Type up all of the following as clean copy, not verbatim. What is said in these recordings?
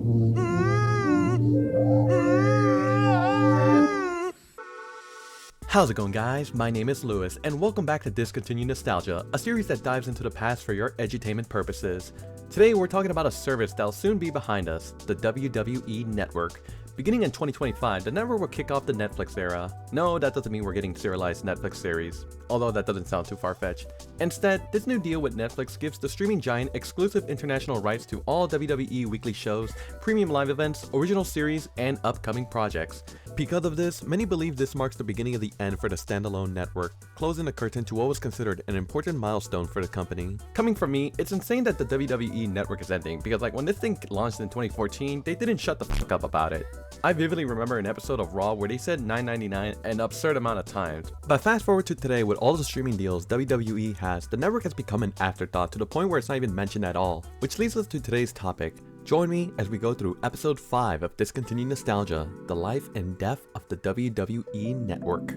How's it going, guys? My name is Lewis, and welcome back to Discontinued Nostalgia, a series that dives into the past for your edutainment purposes. Today we're talking about a service that'll soon be behind us, the WWE Network. Beginning in 2025, the network will kick off the Netflix era. No, that doesn't mean we're getting serialized Netflix series, although that doesn't sound too far-fetched. Instead, this new deal with Netflix gives the streaming giant exclusive international rights to all WWE weekly shows, premium live events, original series, and upcoming projects. Because of this, many believe this marks the beginning of the end for the standalone network, closing the curtain to what was considered an important milestone for the company. Coming from me, it's insane that the WWE Network is ending, because when this thing launched in 2014, they didn't shut the fuck up about it. I vividly remember an episode of Raw where they said $9.99 an absurd amount of times. But fast forward to today, with all the streaming deals WWE has, the network has become an afterthought to the point where it's not even mentioned at all. Which leads us to today's topic. Join me as we go through episode 5 of Discontinued Nostalgia, the life and death of the WWE Network.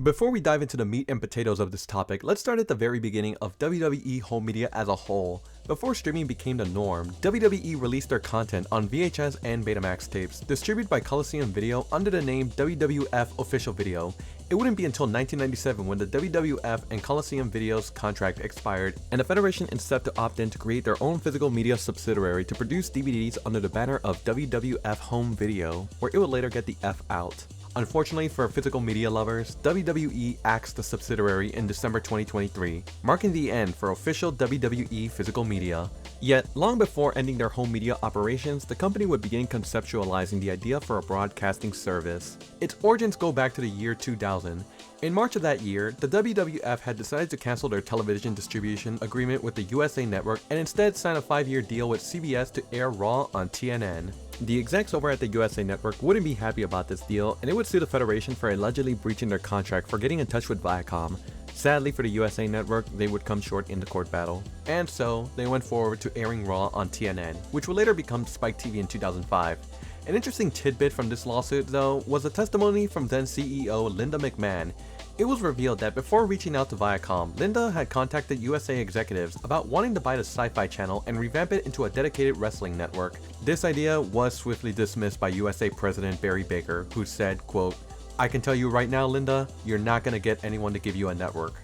Before we dive into the meat and potatoes of this topic, let's start at the very beginning of WWE home media as a whole. Before streaming became the norm, WWE released their content on VHS and Betamax tapes, distributed by Coliseum Video under the name WWF Official Video. It wouldn't be until 1997 when the WWF and Coliseum Video's contract expired, and the Federation instead to opt in to create their own physical media subsidiary to produce DVDs under the banner of WWF Home Video, where it would later get the F out. Unfortunately for physical media lovers, WWE axed the subsidiary in December 2023, marking the end for official WWE physical media. Yet, long before ending their home media operations, the company would begin conceptualizing the idea for a broadcasting service. Its origins go back to the year 2000. In March of that year, the WWF had decided to cancel their television distribution agreement with the USA Network and instead sign a 5-year deal with CBS to air Raw on TNN. The execs over at the USA Network wouldn't be happy about this deal, and it would sue the Federation for allegedly breaching their contract for getting in touch with Viacom. Sadly for the USA Network, they would come short in the court battle. And so, they went forward to airing Raw on TNN, which would later become Spike TV in 2005. An interesting tidbit from this lawsuit, though, was a testimony from then CEO Linda McMahon. It was revealed that before reaching out to Viacom, Linda had contacted USA executives about wanting to buy the Sci-Fi channel and revamp it into a dedicated wrestling network. This idea was swiftly dismissed by USA President Barry Baker, who said, quote, "I can tell you right now, Linda, you're not gonna get anyone to give you a network."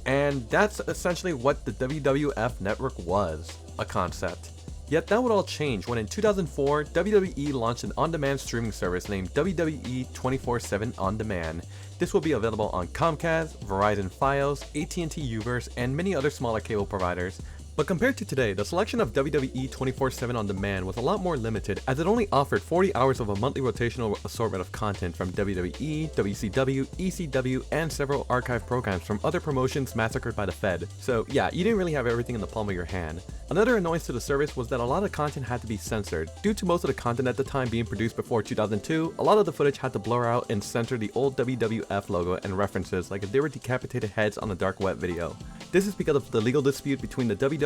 And that's essentially what the WWF Network was, a concept. Yet that would all change when in 2004, WWE launched an on-demand streaming service named WWE 24/7 On Demand. This will be available on Comcast, Verizon Fios, AT&T Uverse, and many other smaller cable providers. But compared to today, the selection of WWE 24/7 On Demand was a lot more limited, as it only offered 40 hours of a monthly rotational assortment of content from WWE, WCW, ECW, and several archive programs from other promotions massacred by the Fed. So yeah, you didn't really have everything in the palm of your hand. Another annoyance to the service was that a lot of content had to be censored. Due to most of the content at the time being produced before 2002, a lot of the footage had to blur out and censor the old WWF logo and references like if they were decapitated heads on a dark web video. This is because of the legal dispute between the WWE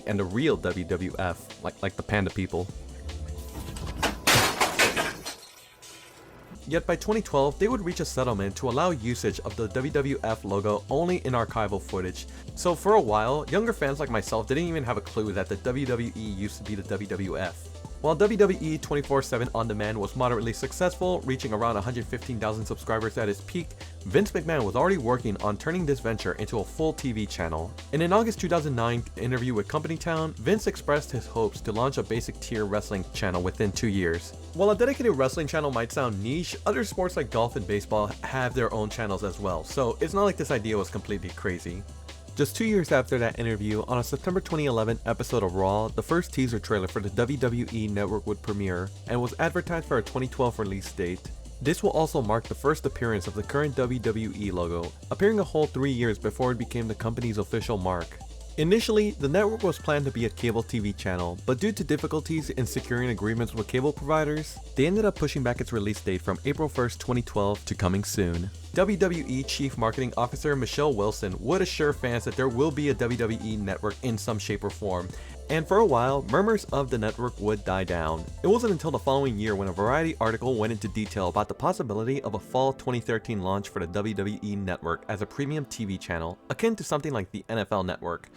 and the real WWF, like the panda people. Yet by 2012, they would reach a settlement to allow usage of the WWF logo only in archival footage. So for a while, younger fans like myself didn't even have a clue that the WWE used to be the WWF. While WWE 24/7 On Demand was moderately successful, reaching around 115,000 subscribers at its peak, Vince McMahon was already working on turning this venture into a full TV channel. In an August 2009 interview with Company Town, Vince expressed his hopes to launch a basic tier wrestling channel within 2 years. While a dedicated wrestling channel might sound niche, other sports like golf and baseball have their own channels as well, so it's not like this idea was completely crazy. Just 2 years after that interview, on a September 2011 episode of Raw, the first teaser trailer for the WWE Network would premiere, and was advertised for a 2012 release date. This will also mark the first appearance of the current WWE logo, appearing a whole 3 years before it became the company's official mark. Initially, the network was planned to be a cable TV channel, but due to difficulties in securing agreements with cable providers, they ended up pushing back its release date from April 1st, 2012 to coming soon. WWE Chief Marketing Officer Michelle Wilson would assure fans that there will be a WWE network in some shape or form, And for a while, murmurs of the network would die down. It wasn't until the following year when a Variety article went into detail about the possibility of a fall 2013 launch for the WWE Network as a premium TV channel, akin to something like the NFL Network.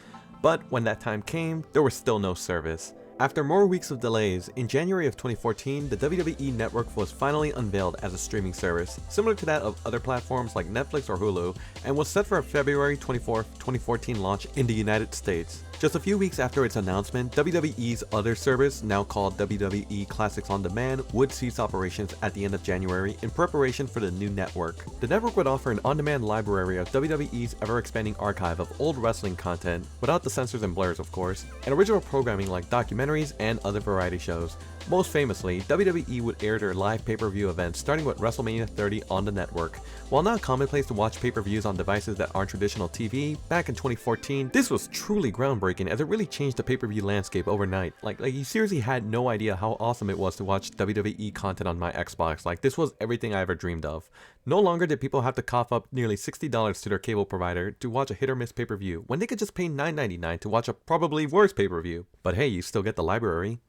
But when that time came, there was still no service. After more weeks of delays, in January of 2014, the WWE Network was finally unveiled as a streaming service, similar to that of other platforms like Netflix or Hulu, and was set for a February 24, 2014 launch in the United States. Just a few weeks after its announcement, WWE's other service, now called WWE Classics On Demand, would cease operations at the end of January in preparation for the new network. The network would offer an on-demand library of WWE's ever-expanding archive of old wrestling content, without the censors and blurs of course, and original programming like documentaries and other variety shows. Most famously, WWE would air their live pay-per-view events starting with WrestleMania 30 on the network. While not commonplace to watch pay-per-views on devices that aren't traditional TV, back in 2014, this was truly groundbreaking as it really changed the pay-per-view landscape overnight. Like you seriously had no idea how awesome it was to watch WWE content on my Xbox. Like, this was everything I ever dreamed of. No longer did people have to cough up nearly $60 to their cable provider to watch a hit or miss pay-per-view, when they could just pay $9.99 to watch a probably worse pay-per-view. But hey, you still get the library.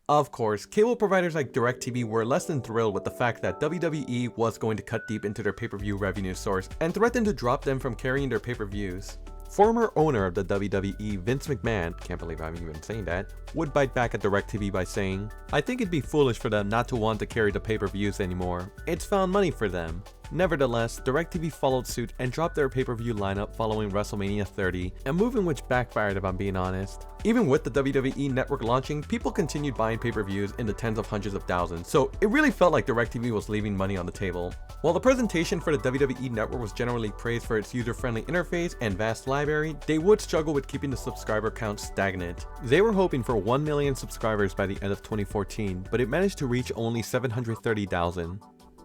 Of course, cable providers like DirecTV were less than thrilled with the fact that WWE was going to cut deep into their pay-per-view revenue source and threatened to drop them from carrying their pay-per-views. Former owner of the WWE, Vince McMahon, can't believe I'm even saying that, would bite back at DirecTV by saying, "I think it'd be foolish for them not to want to carry the pay-per-views anymore. It's found money for them." Nevertheless, DirecTV followed suit and dropped their pay-per-view lineup following WrestleMania 30, a move in which backfired if I'm being honest. Even with the WWE Network launching, people continued buying pay-per-views in the tens of hundreds of thousands, so it really felt like DirecTV was leaving money on the table. While the presentation for the WWE Network was generally praised for its user-friendly interface and vast library, they would struggle with keeping the subscriber count stagnant. They were hoping for 1 million subscribers by the end of 2014, but it managed to reach only 730,000.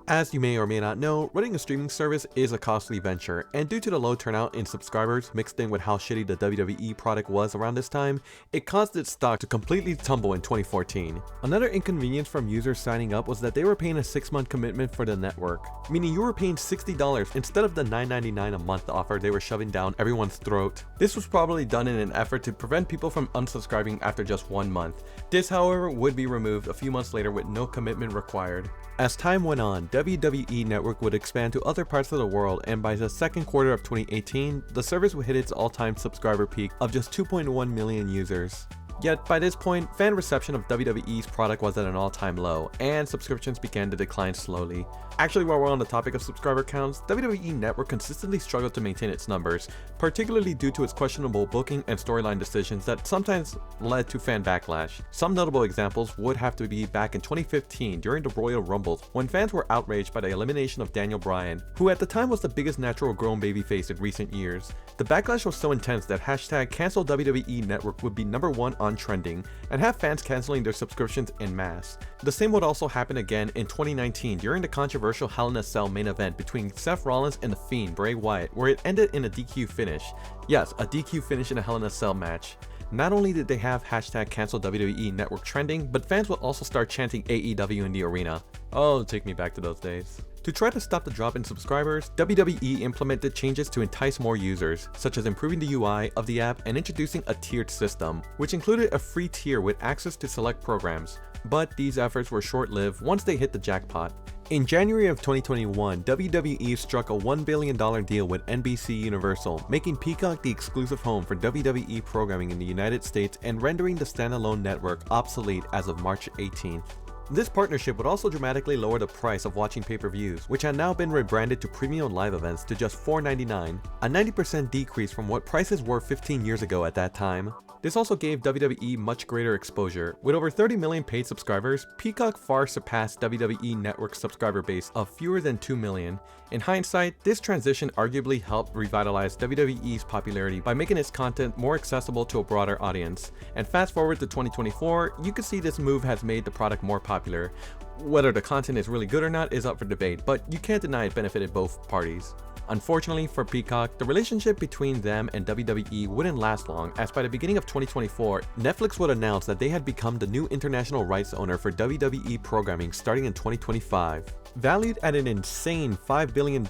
As you may or may not know, running a streaming service is a costly venture, and due to the low turnout in subscribers mixed in with how shitty the WWE product was around this time, it caused its stock to completely tumble in 2014. Another inconvenience from users signing up was that they were paying a 6-month commitment for the network, meaning you were paying $60 instead of the $9.99 a month offer they were shoving down everyone's throat. This was probably done in an effort to prevent people from unsubscribing after just 1 month. This, however, would be removed a few months later with no commitment required. As time went on, WWE Network would expand to other parts of the world, and by the second quarter of 2018, the service would hit its all-time subscriber peak of just 2.1 million users. Yet by this point, fan reception of WWE's product was at an all-time low, and subscriptions began to decline slowly. Actually, while we're on the topic of subscriber counts, WWE Network consistently struggled to maintain its numbers, particularly due to its questionable booking and storyline decisions that sometimes led to fan backlash. Some notable examples would have to be back in 2015 during the Royal Rumble, when fans were outraged by the elimination of Daniel Bryan, who at the time was the biggest natural grown babyface in recent years. The backlash was so intense that #CancelWWE Network would be #1 on trending, and have fans canceling their subscriptions en masse. The same would also happen again in 2019 during the controversial Hell in a Cell main event between Seth Rollins and The Fiend, Bray Wyatt, where it ended in a DQ finish. Yes, a DQ finish in a Hell in a Cell match. Not only did they have #CancelWWE Network trending, but fans would also start chanting AEW in the arena. Oh, take me back to those days. To try to stop the drop in subscribers, WWE implemented changes to entice more users, such as improving the UI of the app and introducing a tiered system, which included a free tier with access to select programs. But these efforts were short-lived once they hit the jackpot. In January of 2021, WWE struck a $1 billion deal with NBC Universal, making Peacock the exclusive home for WWE programming in the United States and rendering the standalone network obsolete as of March 18th. This partnership would also dramatically lower the price of watching pay-per-views, which had now been rebranded to premium live events to just $4.99, a 90% decrease from what prices were 15 years ago at that time. This also gave WWE much greater exposure. With over 30 million paid subscribers, Peacock far surpassed WWE Network's subscriber base of fewer than 2 million. In hindsight, this transition arguably helped revitalize WWE's popularity by making its content more accessible to a broader audience. And fast forward to 2024, you can see this move has made the product more popular. Whether the content is really good or not is up for debate, but you can't deny it benefited both parties. Unfortunately for Peacock, the relationship between them and WWE wouldn't last long, as by the beginning of 2024, Netflix would announce that they had become the new international rights owner for WWE programming starting in 2025. Valued at an insane $5 billion,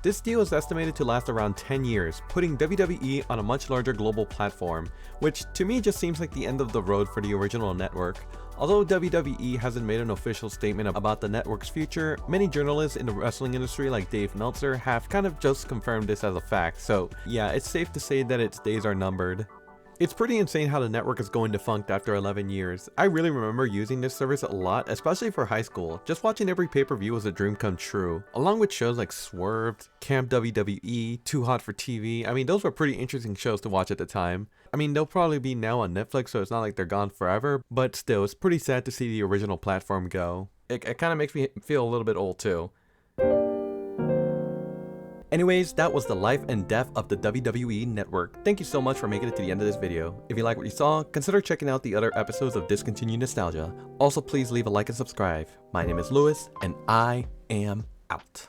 this deal is estimated to last around 10 years, putting WWE on a much larger global platform, which to me just seems like the end of the road for the original network. Although WWE hasn't made an official statement about the network's future, many journalists in the wrestling industry like Dave Meltzer have kind of just confirmed this as a fact, so yeah, it's safe to say that its days are numbered. It's pretty insane how the network is going defunct after 11 years. I really remember using this service a lot, especially for high school. Just watching every pay-per-view was a dream come true. Along with shows like Swerved, Camp WWE, Too Hot for TV. I mean, those were pretty interesting shows to watch at the time. I mean, they'll probably be now on Netflix, so it's not like they're gone forever, but still, it's pretty sad to see the original platform go. It kind of makes me feel a little bit old too. Anyways, that was the life and death of the WWE Network. Thank you so much for making it to the end of this video. If you like what you saw, consider checking out the other episodes of Discontinued Nostalgia. Also, please leave a like and subscribe. My name is Lewis, and I am out.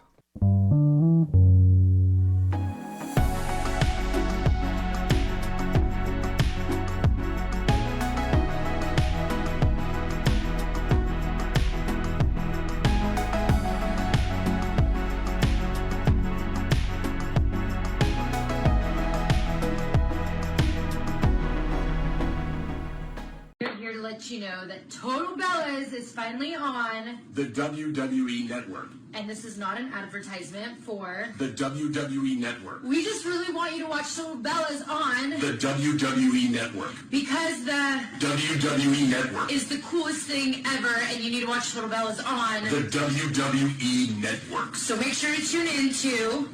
Let you know that Total Bellas is finally on the WWE Network. And this is not an advertisement for the WWE Network. We just really want you to watch Total Bellas on the WWE Network. Because the WWE Network is the coolest thing ever, and you need to watch Total Bellas on the WWE Network. So make sure to tune in to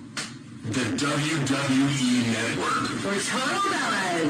the WWE Network for Total Bellas.